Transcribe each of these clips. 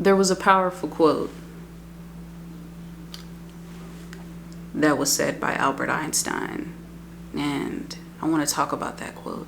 There was a powerful quote that was said by Albert Einstein, and I want to talk about that quote.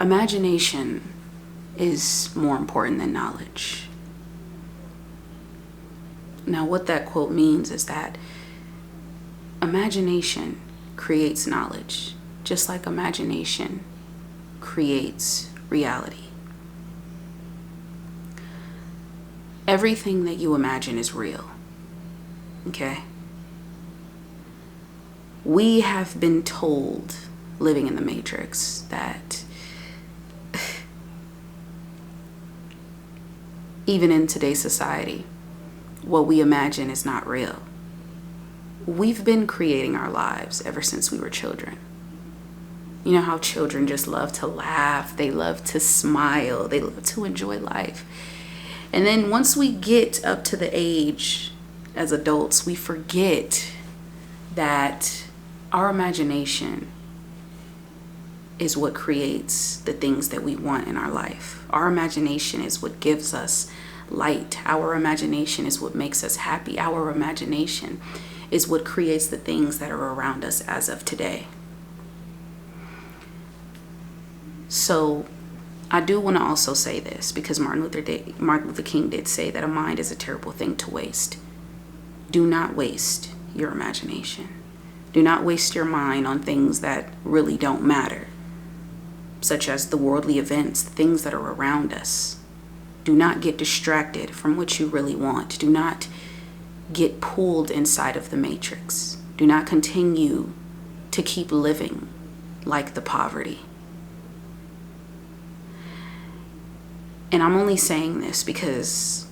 Imagination is more important than knowledge. Now, what that quote means is that imagination creates knowledge, just like imagination creates reality. Everything that you imagine is real, okay? We have been told, living in the Matrix, that even in today's society, what we imagine is not real. We've been creating our lives ever since we were children. You know how children just love to laugh, they love to smile, they love to enjoy life. And then once we get up to the age as adults, we forget that our imagination is what creates the things that we want in our life. Our imagination is what gives us light. Our imagination is what makes us happy. Our imagination is what creates the things that are around us as of today. So I do want to also say this, because Martin Luther King did say that a mind is a terrible thing to waste. Do not waste your imagination. Do not waste your mind on things that really don't matter, such as the worldly events, the things that are around us. Do not get distracted from what you really want. Do not get pulled inside of the matrix. Do not continue to keep living like the poverty. And I'm only saying this because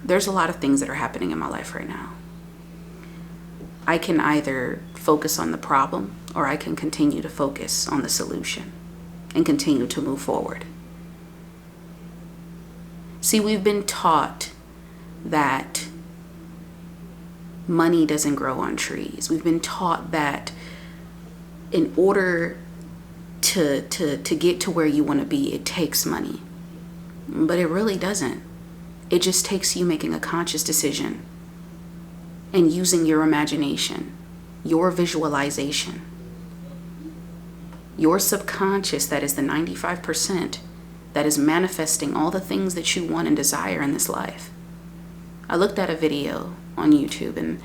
there's a lot of things that are happening in my life right now. I can either focus on the problem, or I can continue to focus on the solution and continue to move forward. See, we've been taught that money doesn't grow on trees. We've been taught that in order to get to where you want to be, it takes money. But it really doesn't. It just takes you making a conscious decision and using your imagination, your visualization, your subconscious, that is the 95% that is manifesting all the things that you want and desire in this life. I looked at a video on YouTube, and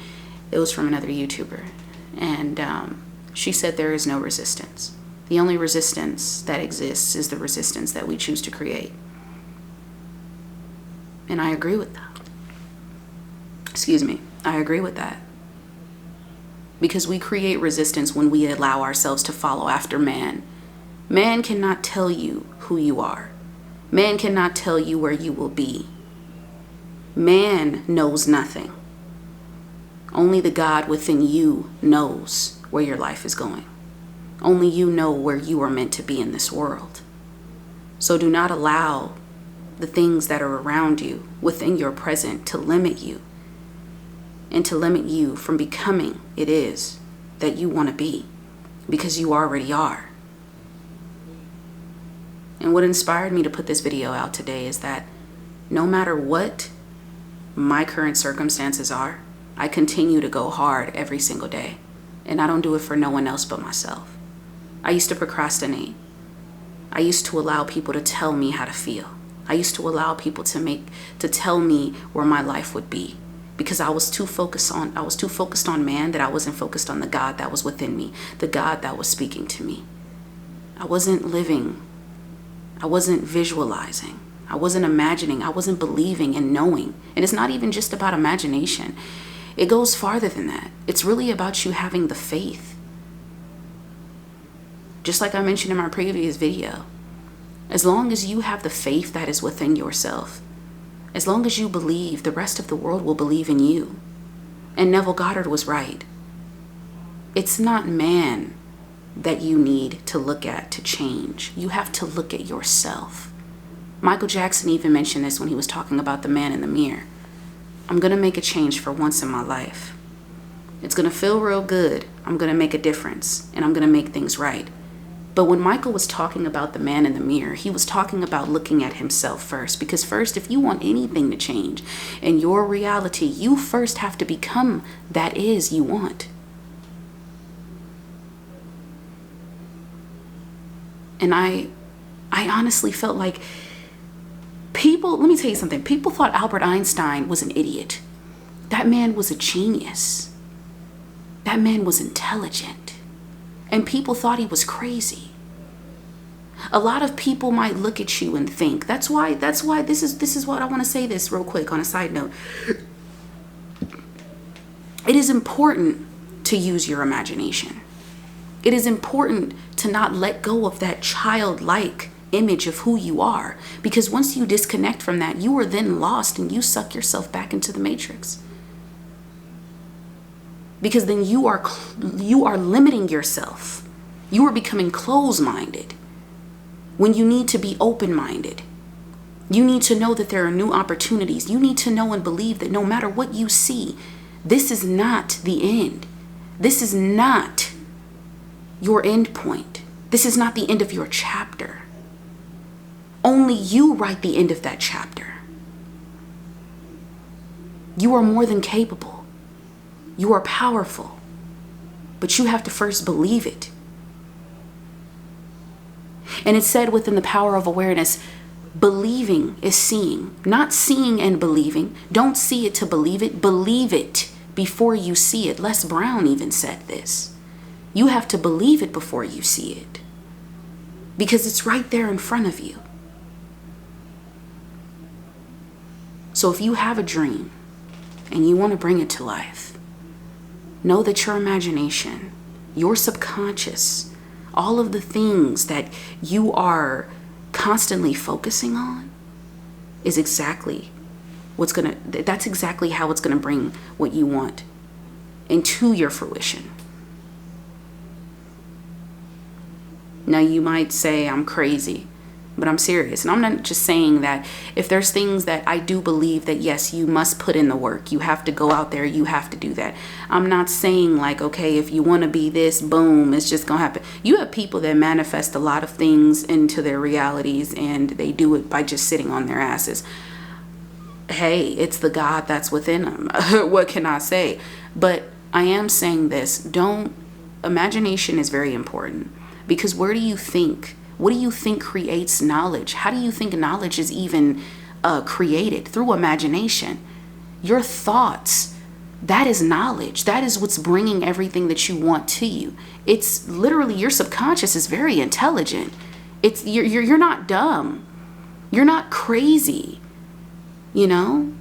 it was from another YouTuber, and she said there is no resistance. The only resistance that exists is the resistance that we choose to create. And I agree with that. I agree with that. Because we create resistance when we allow ourselves to follow after man. Man cannot tell you who you are. Man cannot tell you where you will be. Man knows nothing. Only the God within you knows where your life is going. Only you know where you are meant to be in this world. So do not allow the things that are around you within your present to limit you, and to limit you from becoming it is that you want to be, because you already are. And what inspired me to put this video out today is that no matter what my current circumstances are, I continue to go hard every single day. And I don't do it for no one else but myself. I used to procrastinate. I used to allow people to tell me how to feel. I used to allow people to tell me where my life would be, because I was too focused on man, that I wasn't focused on the God that was within me, the God that was speaking to me. I wasn't living. I wasn't visualizing. I wasn't imagining. I wasn't believing and knowing. And it's not even just about imagination. It goes farther than that. It's really about you having the faith. Just like I mentioned in my previous video, as long as you have the faith that is within yourself, as long as you believe, the rest of the world will believe in you. And Neville Goddard was right. It's not man that you need to look at to change. You have to look at yourself. Michael Jackson even mentioned this when he was talking about the man in the mirror. I'm going to make a change for once in my life. It's going to feel real good. I'm going to make a difference, and I'm going to make things right. But when Michael was talking about the man in the mirror, he was talking about looking at himself first. Because first, if you want anything to change in your reality, you first have to become that is you want. And I honestly felt like people, let me tell you something. People thought Albert Einstein was an idiot. That man was a genius. That man was intelligent. And people thought he was crazy. A lot of people might look at you and think, that's why this is what I want to say this real quick on a side note. It is important to use your imagination. It is important to not let go of that childlike image of who you are, because once you disconnect from that, you are then lost and you suck yourself back into the matrix. Because then you are limiting yourself. You are becoming closed-minded when you need to be open-minded. You need to know that there are new opportunities. You need to know and believe that no matter what you see, this is not the end. This is not your end point. This is not the end of your chapter. Only you write the end of that chapter. You are more than capable. You are powerful. But you have to first believe it. And it's said within the power of awareness, believing is seeing, not seeing and believing. Don't see it to believe it. Believe it before you see it. Les Brown even said this. You have to believe it before you see it, because it's right there in front of you. So if you have a dream and you want to bring it to life, know that your imagination, your subconscious, all of the things that you are constantly focusing on is exactly that's exactly how it's going to bring what you want into your fruition. Now you might say I'm crazy, but I'm serious. And I'm not just saying that. If there's things that I do believe that, yes, you must put in the work. You have to go out there. You have to do that. I'm not saying like, okay, if you want to be this, boom, it's just going to happen. You have people that manifest a lot of things into their realities, and they do it by just sitting on their asses. Hey, it's the God that's within them. What can I say? But I am saying this. Imagination is very important, because what do you think creates knowledge? How do you think knowledge is even created? Through imagination. Your thoughts, that is knowledge. That is what's bringing everything that you want to you. It's literally, your subconscious is very intelligent. You're not dumb. You're not crazy. You know?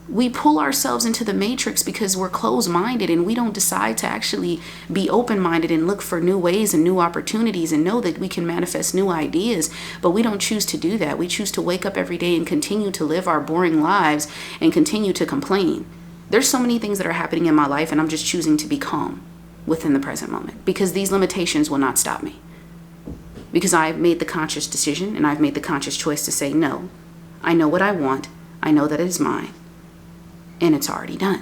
We pull ourselves into the matrix because we're closed-minded, and we don't decide to actually be open-minded and look for new ways and new opportunities and know that we can manifest new ideas. But we don't choose to do that. We choose to wake up every day and continue to live our boring lives and continue to complain. There's so many things that are happening in my life, and I'm just choosing to be calm within the present moment, because these limitations will not stop me. Because I've made the conscious decision, and I've made the conscious choice to say, no, I know what I want. I know that it is mine. And it's already done.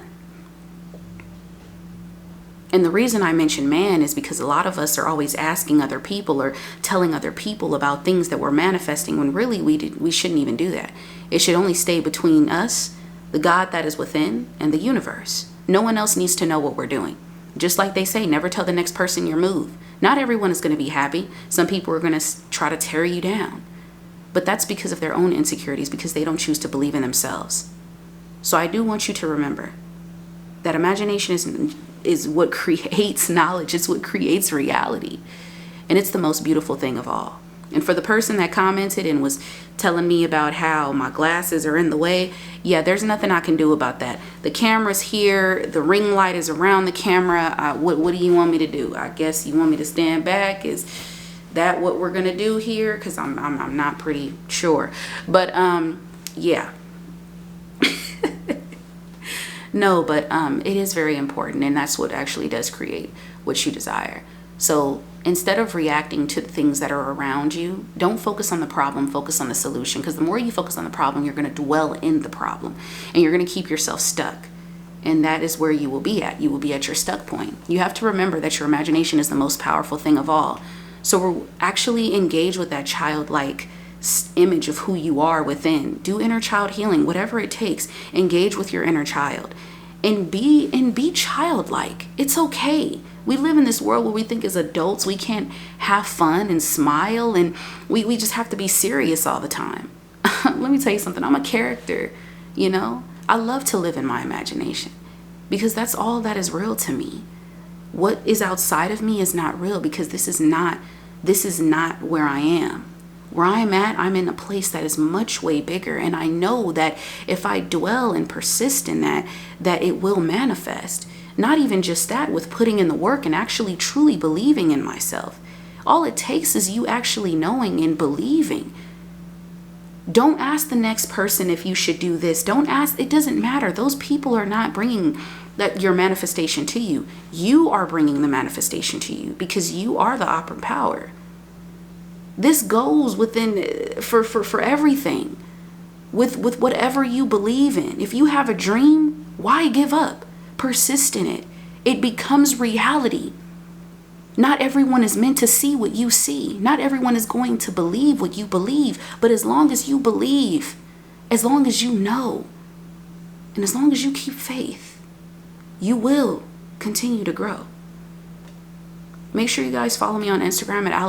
And the reason I mention man is because a lot of us are always asking other people or telling other people about things that we're manifesting, when really we shouldn't even do that. It should only stay between us, the God that is within, and the universe. No one else needs to know what we're doing. Just like they say, never tell the next person your move. Not everyone is going to be happy. Some people are going to try to tear you down. But that's because of their own insecurities, because they don't choose to believe in themselves. So I do want you to remember that imagination is what creates knowledge. It's what creates reality. And it's the most beautiful thing of all. And for the person that commented and was telling me about how my glasses are in the way, yeah, there's nothing I can do about that. The camera's here. The ring light is around the camera. What do you want me to do? I guess you want me to stand back? Is that what we're going to do here? Because I'm not pretty sure. But yeah. No, but it is very important, and that's what actually does create what you desire. So instead of reacting to the things that are around you, don't focus on the problem, focus on the solution. Because the more you focus on the problem, you're going to dwell in the problem, and you're going to keep yourself stuck. And that is where you will be at. You will be at your stuck point. You have to remember that your imagination is the most powerful thing of all. So actually engage with that childlike image of who you are within. Do inner child healing, whatever it takes. Engage with your inner child and be childlike. It's okay. We live in this world where we think as adults we can't have fun and smile, and we just have to be serious all the time. Let me tell you something. I'm a character, you know. I love to live in my imagination because that's all that is real to me. What is outside of me is not real, because this is not where I am. Where I am at, I'm in a place that is much way bigger, and I know that if I dwell and persist in that it will manifest. Not even just that, with putting in the work and actually truly believing in myself. All it takes is you actually knowing and believing. Don't ask the next person if you should do this. Don't ask. It doesn't matter. Those people are not bringing your manifestation to you. You are bringing the manifestation to you, because you are the operant power. This goes within for everything, with whatever you believe in. If you have a dream, why give up? Persist in it. It becomes reality. Not everyone is meant to see what you see. Not everyone is going to believe what you believe. But as long as you believe, as long as you know, and as long as you keep faith, you will continue to grow. Make sure you guys follow me on Instagram at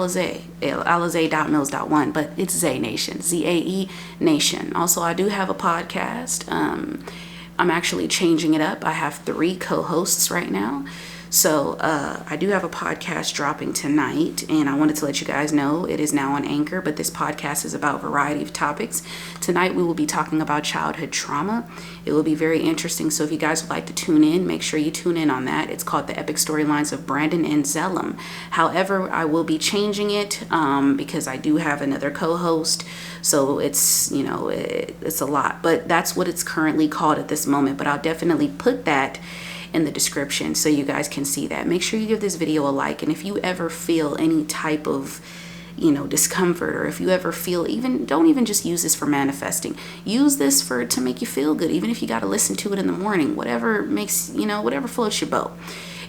alizae.mills.1, but it's ZaeNation, Z-A-E Nation. Also, I do have a podcast. I'm actually changing it up. I have 3 co-hosts right now. So I do have a podcast dropping tonight, and I wanted to let you guys know it is now on Anchor, but this podcast is about a variety of topics. Tonight we will be talking about childhood trauma. It will be very interesting, so if you guys would like to tune in, make sure you tune in on that. It's called The Epic Storylines of Brandon and Zelum. However, I will be changing it because I do have another co-host, so it's, you know, it's a lot, but that's what it's currently called at this moment. But I'll definitely put that in the description so you guys can see that. Make sure you give this video a like, and if you ever feel any type of, you know, discomfort, or if you ever feel, don't even just use this for manifesting. Use this to make you feel good, even if you got to listen to it in the morning, whatever makes, you know, whatever floats your boat.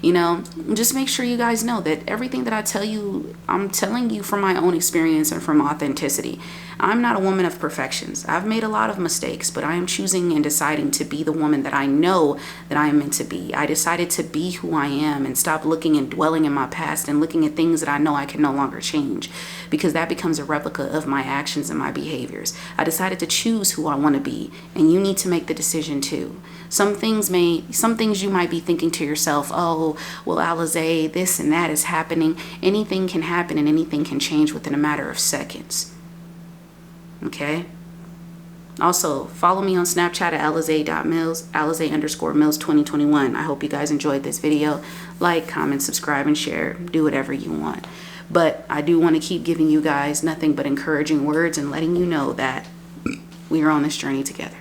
You know, just make sure you guys know that everything that I tell you, I'm telling you from my own experience and from authenticity. I'm not a woman of perfections. I've made a lot of mistakes, but I am choosing and deciding to be the woman that I know that I am meant to be. I decided to be who I am and stop looking and dwelling in my past and looking at things that I know I can no longer change, because that becomes a replica of my actions and my behaviors. I decided to choose who I want to be, and you need to make the decision too. Some things you might be thinking to yourself, oh, well, Alizae, this and that is happening. Anything can happen and anything can change within a matter of seconds. Okay? Also, follow me on Snapchat at alizae.mills, alizae_mills2021. I hope you guys enjoyed this video. Like, comment, subscribe, and share. Do whatever you want. But I do want to keep giving you guys nothing but encouraging words and letting you know that we are on this journey together.